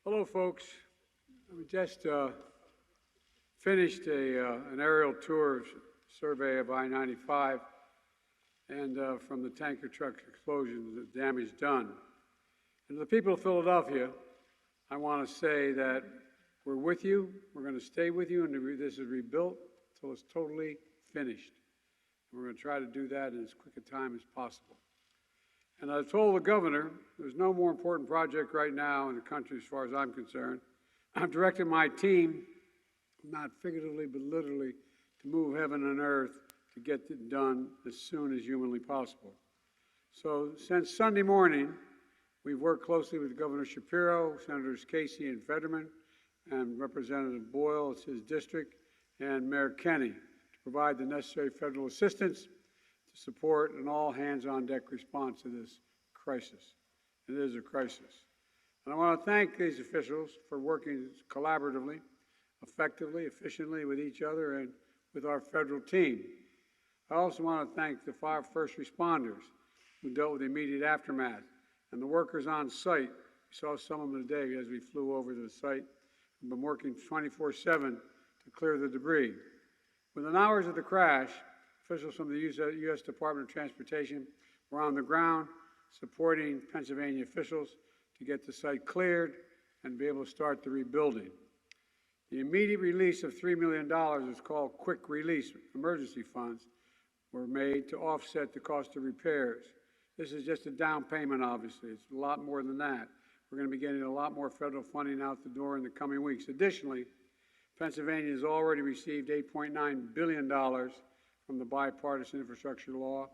Hello, folks. We just finished an aerial tour survey of I-95 and from the tanker truck explosions, the damage done. And to the people of Philadelphia, I want to say that we're with you, we're going to stay with you, and this is rebuilt until it's totally finished. And we're going to try to do that in as quick a time as possible. And I told the governor, there's no more important project right now in the country as far as I'm concerned. I've directed my team, not figuratively but literally, to move heaven and earth to get it done as soon as humanly possible. So since Sunday morning, we've worked closely with Governor Shapiro, Senators Casey and Fetterman, and Representative Boyle, it's his district, and Mayor Kenney to provide the necessary federal assistance to support an all-hands-on-deck response to this crisis. It is a crisis. And I want to thank these officials for working collaboratively, effectively, efficiently with each other and with our federal team. I also want to thank the first responders who dealt with the immediate aftermath and the workers on site. We saw some of them today as we flew over to the site. We've been working 24/7 to clear the debris. Within hours of the crash, officials from the U.S. Department of Transportation were on the ground supporting Pennsylvania officials to get the site cleared and be able to start the rebuilding. The immediate release of $3 million is called quick release emergency funds were made to offset the cost of repairs. This is just a down payment, obviously. It's a lot more than that. We're going to be getting a lot more federal funding out the door in the coming weeks. Additionally, Pennsylvania has already received $8.9 billion from the bipartisan infrastructure law,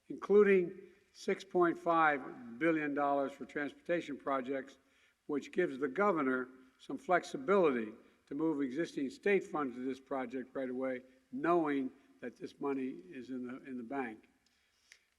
including $6.5 billion for transportation projects, which gives the governor some flexibility to move existing state funds to this project right away, knowing that this money is in the bank.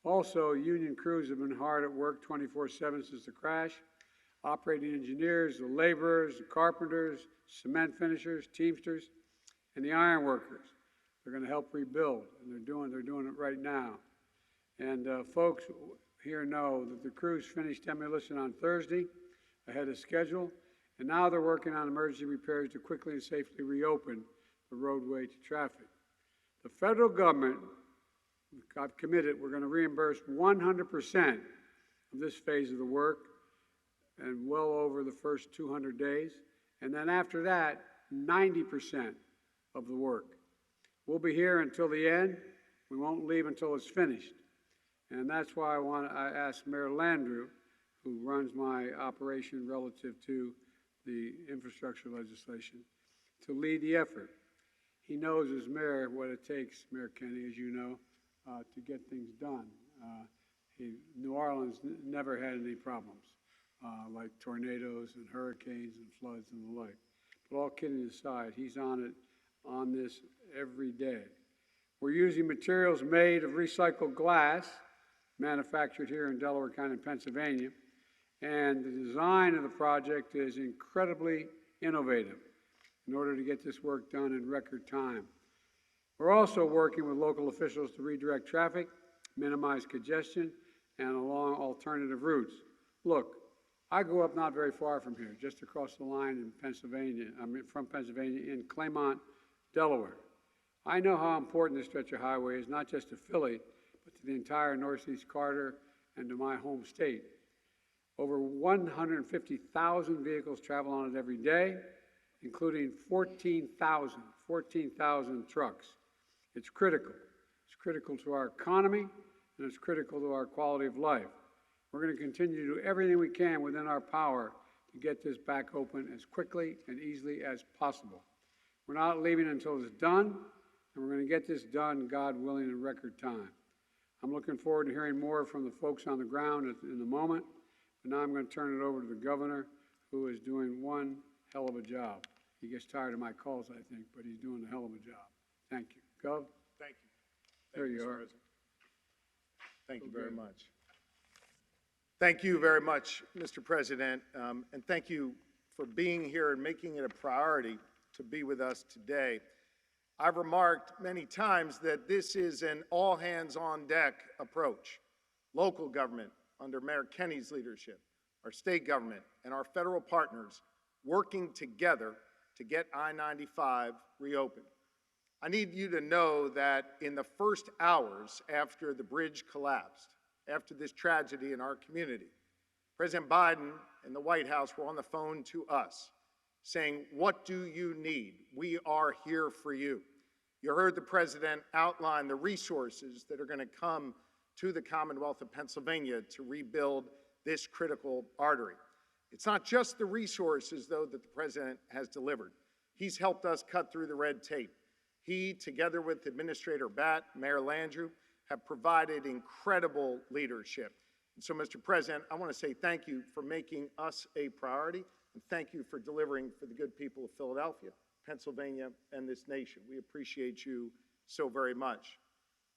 Also, union crews have been hard at work 24/7 since the crash. Operating engineers, the laborers, the carpenters, cement finishers, teamsters, and the iron workers. They're going to help rebuild, and they're doing it right now. And folks here know that the crews finished demolition on Thursday ahead of schedule, and now they're working on emergency repairs to quickly and safely reopen the roadway to traffic. The federal government, I've committed, we're going to reimburse 100% of this phase of the work and well over the first 200 days. And then after that, 90% of the work. We'll be here until the end. We won't leave until it's finished. And that's why I asked Mayor Landrieu, who runs my operation relative to the infrastructure legislation, to lead the effort. He knows as mayor what it takes, Mayor Kenney, as you know, to get things done. New Orleans never had any problems, like tornadoes and hurricanes and floods and the like. But all kidding aside, he's on this every day. We're using materials made of recycled glass, manufactured here in Delaware County, Pennsylvania, and the design of the project is incredibly innovative in order to get this work done in record time. We're also working with local officials to redirect traffic, minimize congestion, and along alternative routes. Look, I grew up not very far from here, just across the line in Pennsylvania, from Pennsylvania in Claymont, Delaware. I know how important this stretch of highway is, not just to Philly, but to the entire Northeast Corridor and to my home state. Over 150,000 vehicles travel on it every day, including 14,000 trucks. It's critical. It's critical to our economy, and it's critical to our quality of life. We're going to continue to do everything we can within our power to get this back open as quickly and easily as possible. We're not leaving until it's done, and we're going to get this done, God willing, in record time. I'm looking forward to hearing more from the folks on the ground in a moment, but now I'm going to turn it over to the governor, who is doing one hell of a job. He gets tired of my calls, I think, but he's doing a hell of a job. Thank you. Gov? Thank you. There you are. Thank you very much. Thank you very much, Mr. President, and thank you for being here and making it a priority to be with us today. I've remarked many times that this is an all-hands-on-deck approach. Local government, under Mayor Kenney's leadership, our state government, and our federal partners working together to get I-95 reopened. I need you to know that in the first hours after the bridge collapsed, after this tragedy in our community, President Biden and the White House were on the phone to us saying, "What do you need? We are here for you." You heard the President outline the resources that are going to come to the Commonwealth of Pennsylvania to rebuild this critical artery. It's not just the resources, though, that the President has delivered. He's helped us cut through the red tape. He, together with Administrator Batt, Mayor Landrieu, have provided incredible leadership. And so, Mr. President, I want to say thank you for making us a priority, and thank you for delivering for the good people of Philadelphia, Pennsylvania, and this nation. We appreciate you so very much.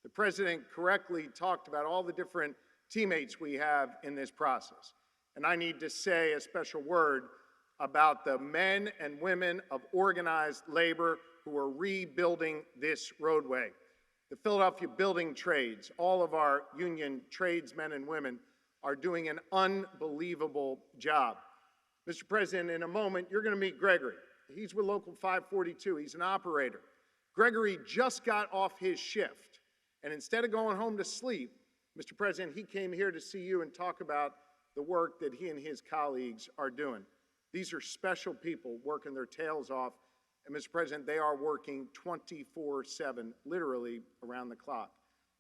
The President correctly talked about all the different teammates we have in this process. And I need to say a special word about the men and women of organized labor who are rebuilding this roadway. The Philadelphia building trades, all of our union tradesmen and women, are doing an unbelievable job. Mr. President, in a moment, you're going to meet Gregory. He's with Local 542. He's an operator. Gregory just got off his shift, and instead of going home to sleep, Mr. President, he came here to see you and talk about the work that he and his colleagues are doing. These are special people working their tails off, and Mr. President, they are working 24/7, literally around the clock.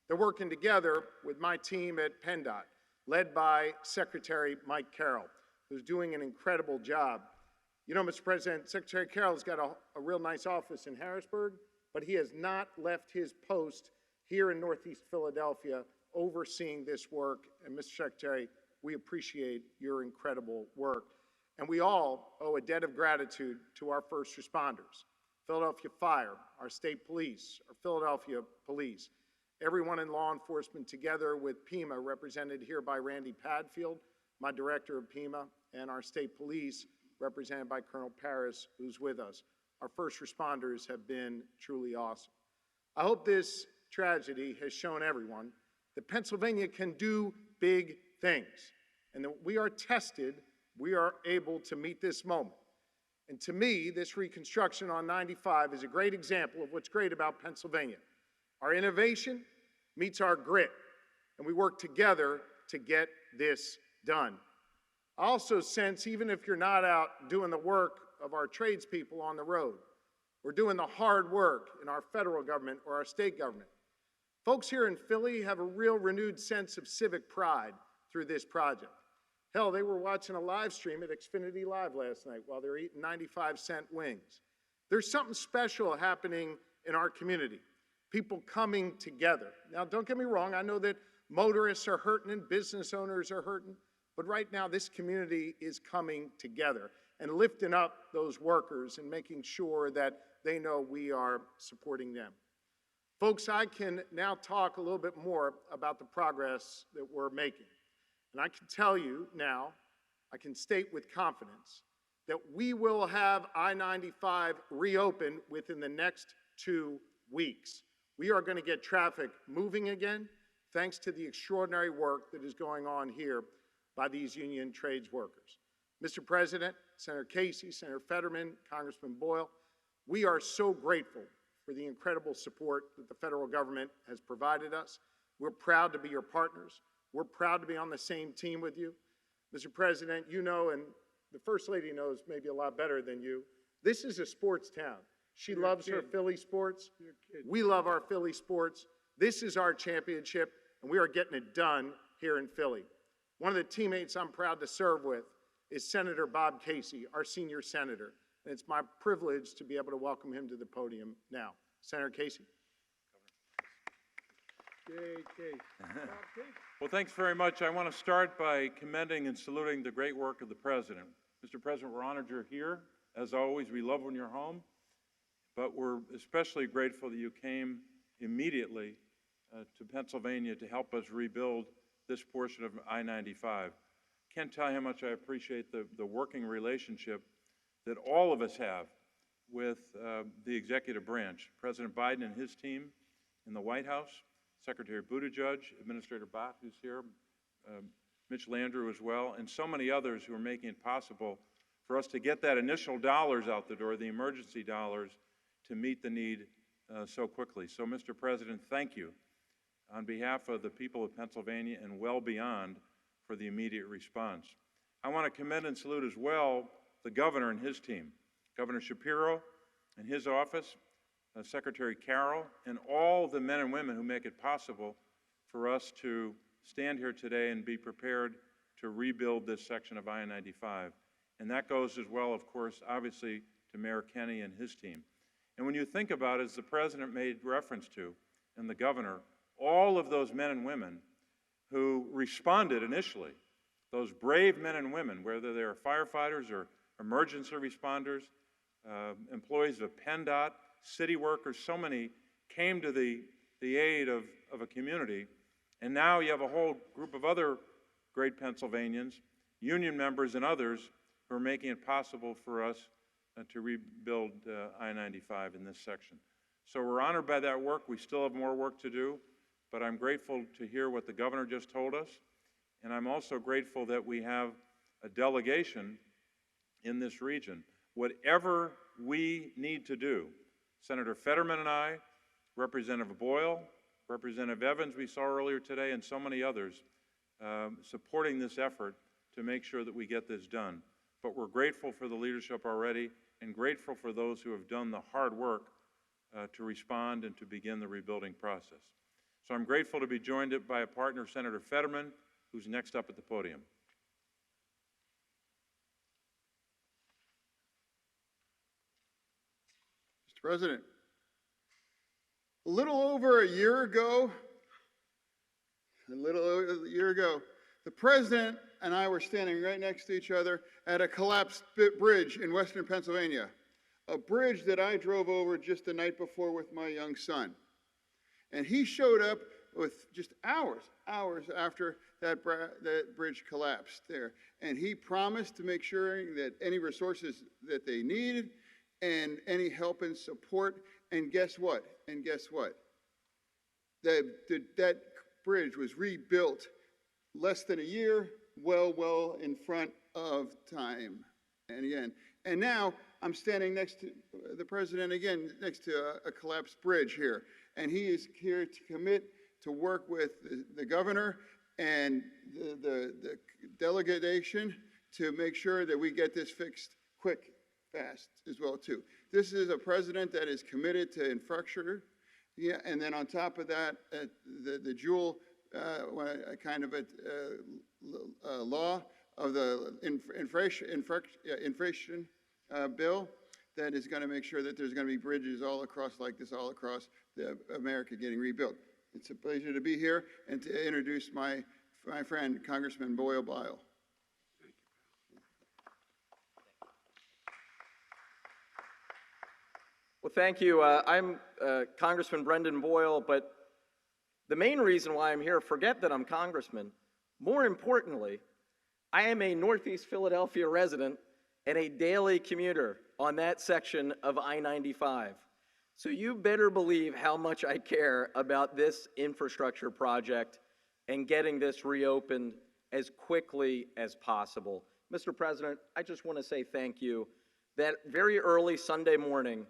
They're working together with my team at PennDOT, led by Secretary Mike Carroll, who's doing an incredible job. You know, Mr. President, Secretary Carroll's got a real nice office in Harrisburg, but he has not left his post here in Northeast Philadelphia overseeing this work. And Mr. Secretary, we appreciate your incredible work. And we all owe a debt of gratitude to our first responders, Philadelphia Fire, our state police, our Philadelphia police, everyone in law enforcement, together with PEMA, represented here by Randy Padfield, my director of PEMA, and our state police, represented by Colonel Paris, who's with us. Our first responders have been truly awesome. I hope this tragedy has shown everyone that Pennsylvania can do big things, and that we are tested, we are able to meet this moment. And to me, this reconstruction on 95 is a great example of what's great about Pennsylvania. Our innovation meets our grit, and we work together to get this done. I also sense, even if you're not out doing the work of our tradespeople on the road, we're doing the hard work in our federal government or our state government. Folks here in Philly have a real renewed sense of civic pride through this project. Hell, they were watching a live stream at Xfinity Live last night while they're eating 95-cent wings. There's something special happening in our community, people coming together. Now, don't get me wrong, I know that motorists are hurting and business owners are hurting, but right now this community is coming together and lifting up those workers and making sure that they know we are supporting them. Folks, I can now talk a little bit more about the progress that we're making. And I can tell you now, I can state with confidence, that we will have I-95 reopened within the next 2 weeks. We are going to get traffic moving again, thanks to the extraordinary work that is going on here by these union trades workers. Mr. President, Senator Casey, Senator Fetterman, Congressman Boyle, we are so grateful for the incredible support that the federal government has provided us. We're proud to be your partners. We're proud to be on the same team with you. Mr. President, you know, and the First Lady knows maybe a lot better than you, this is a sports town. She loves her Philly sports. We love our Philly sports. This is our championship, and we are getting it done here in Philly. One of the teammates I'm proud to serve with is Senator Bob Casey, our senior senator. And it's my privilege to be able to welcome him to the podium now. Senator Casey. Well, thanks very much. I want to start by commending and saluting the great work of the President. Mr. President, we're honored you're here. As always, we love when you're home, but we're especially grateful that you came immediately to Pennsylvania to help us rebuild this portion of I-95. Can't tell you how much I appreciate the working relationship that all of us have with the executive branch. President Biden and his team in the White House, Secretary Buttigieg, Administrator Batt, who's here, Mitch Landrieu as well, and so many others who are making it possible for us to get that initial dollars out the door, the emergency dollars, to meet the need so quickly. So, Mr. President, thank you on behalf of the people of Pennsylvania and well beyond for the immediate response. I want to commend and salute as well the governor and his team, Governor Shapiro and his office, Secretary Carroll, and all the men and women who make it possible for us to stand here today and be prepared to rebuild this section of I-95. And that goes as well, of course, obviously, to Mayor Kenney and his team. And when you think about it, as the President made reference to, and the Governor, all of those men and women who responded initially, those brave men and women, whether they're firefighters or emergency responders, employees of PennDOT, city workers, so many came to the aid of a community. And now you have a whole group of other great Pennsylvanians, union members and others, who are making it possible for us to rebuild I-95 in this section. So we're honored by that work. We still have more work to do, but I'm grateful to hear what the governor just told us. And I'm also grateful that we have a delegation in this region. Whatever we need to do, Senator Fetterman and I, Representative Boyle, Representative Evans we saw earlier today, and so many others, supporting this effort to make sure that we get this done. But we're grateful for the leadership already and grateful for those who have done the hard work to respond and to begin the rebuilding process. So I'm grateful to be joined by a partner, Senator Fetterman, who's next up at the podium. Mr. President, a little over a year ago, the President and I were standing right next to each other at a collapsed bridge in western Pennsylvania, a bridge that I drove over just the night before with my young son. And he showed up with just hours after that bridge collapsed there. And he promised to make sure that any resources that they needed and any help and support. And guess what? That bridge was rebuilt less than a year, well in front of time. And now I'm standing next to the President again, next to a collapsed bridge here. And he is here to commit to work with the governor and the delegation to make sure that we get this fixed quick, fast as well too. This is a president that is committed to infrastructure. Yeah, and then on top of that, the dual kind of a law of the inflation bill that is going to make sure that there's going to be bridges all across like this, all across America getting rebuilt. It's a pleasure to be here and to introduce my friend, Congressman Boyle Bile. Well, thank you. I'm Congressman Brendan Boyle, but the main reason why I'm here, forget that I'm Congressman. More importantly, I am a Northeast Philadelphia resident and a daily commuter on that section of I-95. So you better believe how much I care about this infrastructure project and getting this reopened as quickly as possible. Mr. President, I just want to say thank you. That very early Sunday morning,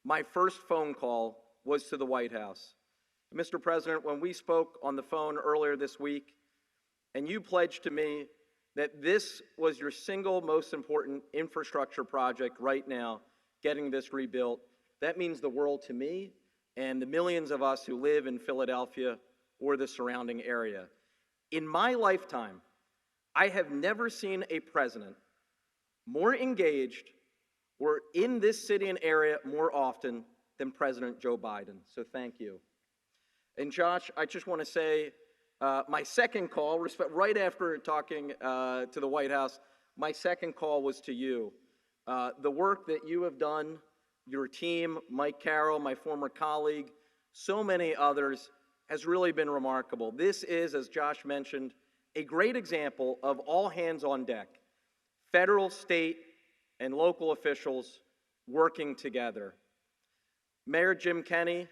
my first phone call was to the White House. Mr. President, when we spoke on the phone earlier this week, and you pledged to me that this was your single most important infrastructure project right now, getting this rebuilt, that means the world to me and the millions of us who live in Philadelphia or the surrounding area. In my lifetime, I have never seen a president more engaged or in this city and area more often than President Joe Biden. So thank you. And Josh, I just want to say my second call, right after talking to the White House, my second call was to you. The work that you have done, your team, Mike Carroll, my former colleague, so many others, has really been remarkable. This is, as Josh mentioned, a great example of all hands on deck. Federal, state, and local officials working together. Mayor Jim Kenney,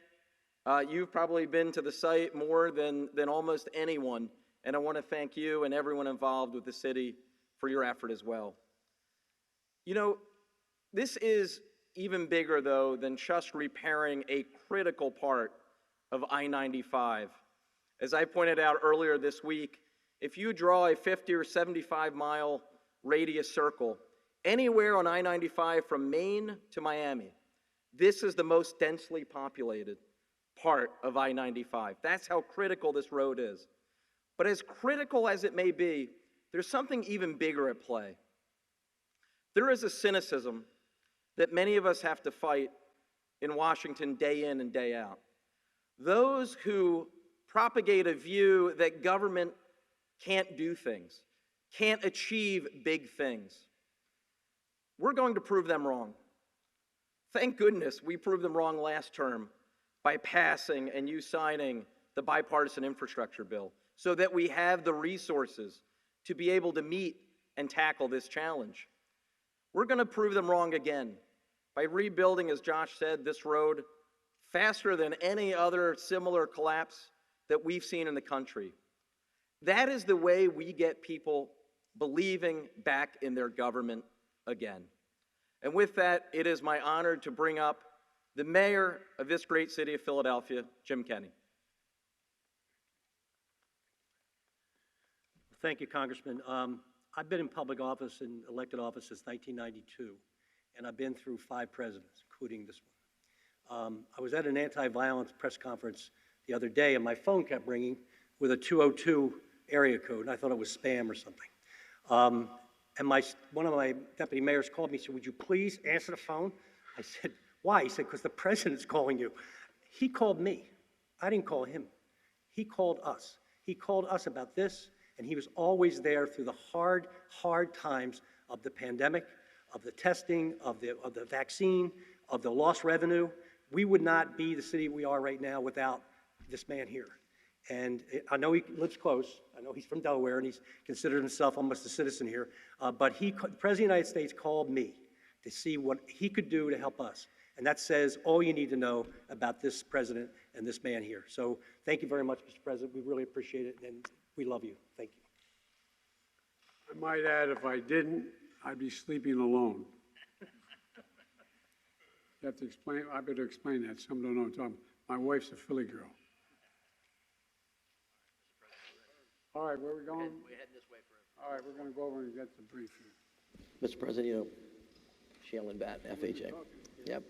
you've probably been to the site more than almost anyone, and I want to thank you and everyone involved with the city for your effort as well. You know, this is even bigger, though, than just repairing a critical part of I-95. As I pointed out earlier this week, if you draw a 50 or 75-mile radius circle anywhere on I-95 from Maine to Miami, this is the most densely populated part of I-95. That's how critical this road is. But as critical as it may be, there's something even bigger at play. There is a cynicism that many of us have to fight in Washington day in and day out. Those who propagate a view that government can't do things, can't achieve big things. We're going to prove them wrong. Thank goodness we proved them wrong last term by passing and you signing the bipartisan infrastructure bill so that we have the resources to be able to meet and tackle this challenge. We're going to prove them wrong again by rebuilding, as Josh said, this road faster than any other similar collapse that we've seen in the country. That is the way we get people believing back in their government again. And with that, it is my honor to bring up the mayor of this great city of Philadelphia, Jim Kenney. Thank you, Congressman. I've been in public office and elected office since 1992, and I've been through 5 presidents, including this one. I was at an anti-violence press conference the other day, and my phone kept ringing with a 202 area code, and I thought it was spam or something. And one of my deputy mayors called me and said, "Would you please answer the phone?" I said, "Why?" He said, "Because the president's calling you." He called me. I didn't call him. He called us. He called us about this, and he was always there through the hard, hard times of the pandemic, of the testing, of the vaccine, of the lost revenue. We would not be the city we are right now without this man here. And I know he lives close. I know he's from Delaware, and he's considered himself almost a citizen here. But the President of the United States called me to see what he could do to help us. And that says all you need to know about this president and this man here. So thank you very much, Mr. President. We really appreciate it, and we love you. Thank you. I might add, if I didn't, I'd be sleeping alone. You have to explain, I better explain that. Some don't know what I'm talking about. My wife's a Philly girl. All right, where are we going? We're heading this way for All right, we're going to go over and get the briefing. Mr. President, Shailen Batt, FHA. Yep.